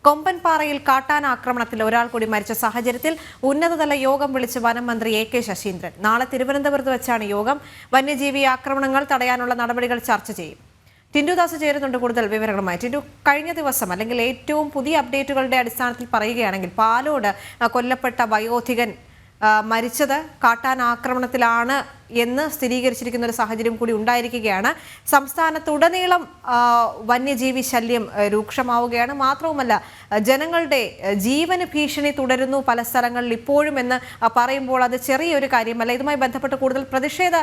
കൊമ്പൻപാറയിൽ കാട്ടാന ആക്രമണത്തിൽ ഒരാൾ കൂടി മരിച്ച സാഹചര്യത്തിൽ ഉന്നതതല യോഗം വിളിച്ച് വനം മന്ത്രി എ.കെ. ശശീന്ദ്രൻ. നാളെ തിരുവനന്തപുരത്ത് വെച്ചാണ് യോഗം. വന്യജീവി ആക്രമണങ്ങൾ തടയാനുള്ള നടപടികൾ ചർച്ച ചെയ്യും. ടിൻഡു ദാസ് ചേരുന്നുണ്ട് കൂടുതൽ വിവരങ്ങളുമായി. ടിൻഡു, കഴിഞ്ഞ ദിവസം അല്ലെങ്കിൽ ഏറ്റവും പുതിയ അപ്ഡേറ്റുകളുടെ അടിസ്ഥാനത്തിൽ പറയുകയാണെങ്കിൽ പാലോട് കൊല്ലപ്പെട്ട വയോധികൻ മരിച്ചത് കാട്ടാന ആക്രമണത്തിലാണ് എന്ന് സ്ഥിരീകരിച്ചിരിക്കുന്ന ഒരു സാഹചര്യം കൂടി ഉണ്ടായിരിക്കുകയാണ്. സംസ്ഥാനത്തുടനീളം വന്യജീവി ശല്യം രൂക്ഷമാവുകയാണ്. മാത്രവുമല്ല, ജനങ്ങളുടെ ജീവന് ഭീഷണി തുടരുന്നു പല സ്ഥലങ്ങളിൽ ഇപ്പോഴും എന്ന് പറയുമ്പോൾ അത് ചെറിയൊരു കാര്യമല്ല. ഇതുമായി ബന്ധപ്പെട്ട് കൂടുതൽ പ്രതിഷേധ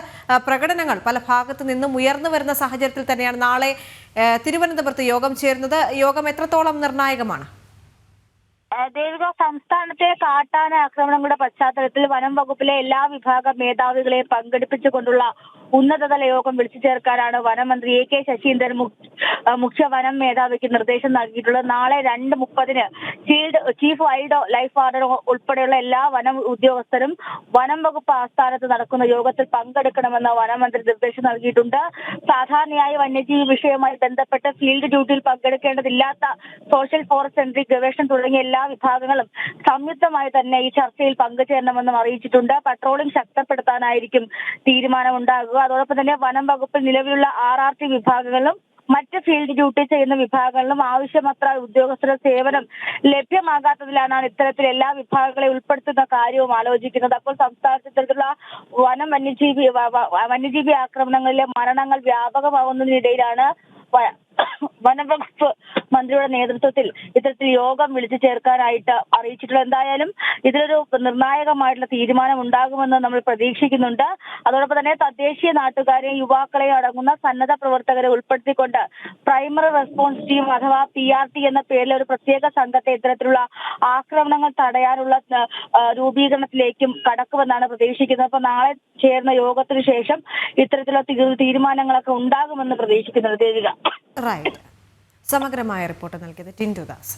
പ്രകടനങ്ങൾ പല ഭാഗത്തു നിന്നും ഉയർന്നു വരുന്ന സാഹചര്യത്തിൽ തന്നെയാണ് നാളെ തിരുവനന്തപുരത്ത് യോഗം ചേരുന്നത്. യോഗം എത്രത്തോളം നിർണായകമാണ്? ദേവിക, സംസ്ഥാനത്തെ കാട്ടാന ആക്രമണങ്ങളുടെ പശ്ചാത്തലത്തിൽ വനം വകുപ്പിലെ എല്ലാ വിഭാഗം മേധാവികളെയും പങ്കെടുപ്പിച്ചുകൊണ്ടുള്ള ഉന്നതതല യോഗം വിളിച്ചു ചേർക്കാനാണ് വനമന്ത്രി എ.കെ. ശശീന്ദ്രൻ മുഖ്യ വനം മേധാവിക്ക് നിർദ്ദേശം നൽകിയിട്ടുള്ളത്. നാളെ 2:30 ചീഫ് വൈൽഡ് ലൈഫ് വാർഡൻ ഉൾപ്പെടെയുള്ള എല്ലാ വനം ഉദ്യോഗസ്ഥരും വനം വകുപ്പ് ആസ്ഥാനത്ത് നടക്കുന്ന യോഗത്തിൽ പങ്കെടുക്കണമെന്ന് വനമന്ത്രി നിർദ്ദേശം നൽകിയിട്ടുണ്ട്. സാധാരണയായി വന്യജീവി വിഷയവുമായി ബന്ധപ്പെട്ട് ഫീൽഡ് ഡ്യൂട്ടിയിൽ പങ്കെടുക്കേണ്ടതില്ലാത്ത സോഷ്യൽ ഫോറസ്റ്റ് സെൻട്രിക് ഗവേഷണം തുടങ്ങിയ എല്ലാ വിഭാഗങ്ങളും സംയുക്തമായി തന്നെ ഈ ചർച്ചയിൽ പങ്കുചേരണമെന്നും അറിയിച്ചിട്ടുണ്ട്. പട്രോളിംഗ് ശക്തിപ്പെടുത്താനായിരിക്കും തീരുമാനമുണ്ടാകുക. അതോടൊപ്പം തന്നെ വനം വകുപ്പിൽ നിലവിലുള്ള RRT വിഭാഗങ്ങളിലും മറ്റ് ഫീൽഡ് ഡ്യൂട്ടി ചെയ്യുന്ന വിഭാഗങ്ങളിലും ആവശ്യമത്ര ഉദ്യോഗസ്ഥരുടെ സേവനം ലഭ്യമാകാത്തതിലാണ് ഇത്തരത്തിൽ എല്ലാ വിഭാഗങ്ങളെ ഉൾപ്പെടുത്തുന്ന കാര്യവും ആലോചിക്കുന്നത്. അപ്പോൾ സംസ്ഥാനത്ത് ഇത്തരത്തിലുള്ള വന്യജീവി ആക്രമണങ്ങളിലെ മരണങ്ങൾ വ്യാപകമാകുന്നതിനിടയിലാണ് വനംവകുപ്പ് മന്ത്രിയുടെ നേതൃത്വത്തിൽ ഇത്തരത്തിൽ യോഗം വിളിച്ചു ചേർക്കാനായിട്ട് അറിയിച്ചിട്ടുള്ളത്. എന്തായാലും ഇതിലൊരു നിർണായകമായിട്ടുള്ള തീരുമാനം ഉണ്ടാകുമെന്ന് നമ്മൾ പ്രതീക്ഷിക്കുന്നുണ്ട്. അതോടൊപ്പം തന്നെ തദ്ദേശീയ നാട്ടുകാരെയും യുവാക്കളെയും അടങ്ങുന്ന സന്നദ്ധ പ്രവർത്തകരെ ഉൾപ്പെടുത്തിക്കൊണ്ട് പ്രൈമറി റെസ്പോൺസ് ടീം അഥവാ PRT എന്ന പേരിൽ ഒരു പ്രത്യേക സംഘത്തെ ഇത്തരത്തിലുള്ള ആക്രമണങ്ങൾ തടയാനുള്ള രൂപീകരണത്തിലേക്കും കടക്കുമെന്നാണ് പ്രതീക്ഷിക്കുന്നത്. അപ്പൊ നാളെ ചേർന്ന യോഗത്തിന് ശേഷം ഇത്തരത്തിലുള്ള തീരുമാനങ്ങളൊക്കെ ഉണ്ടാകുമെന്ന് പ്രതീക്ഷിക്കുന്നത്. ദേവിക, സമഗ്രമായ റിപ്പോർട്ട് നൽകിയത് ടിൻഡു ദാസ്.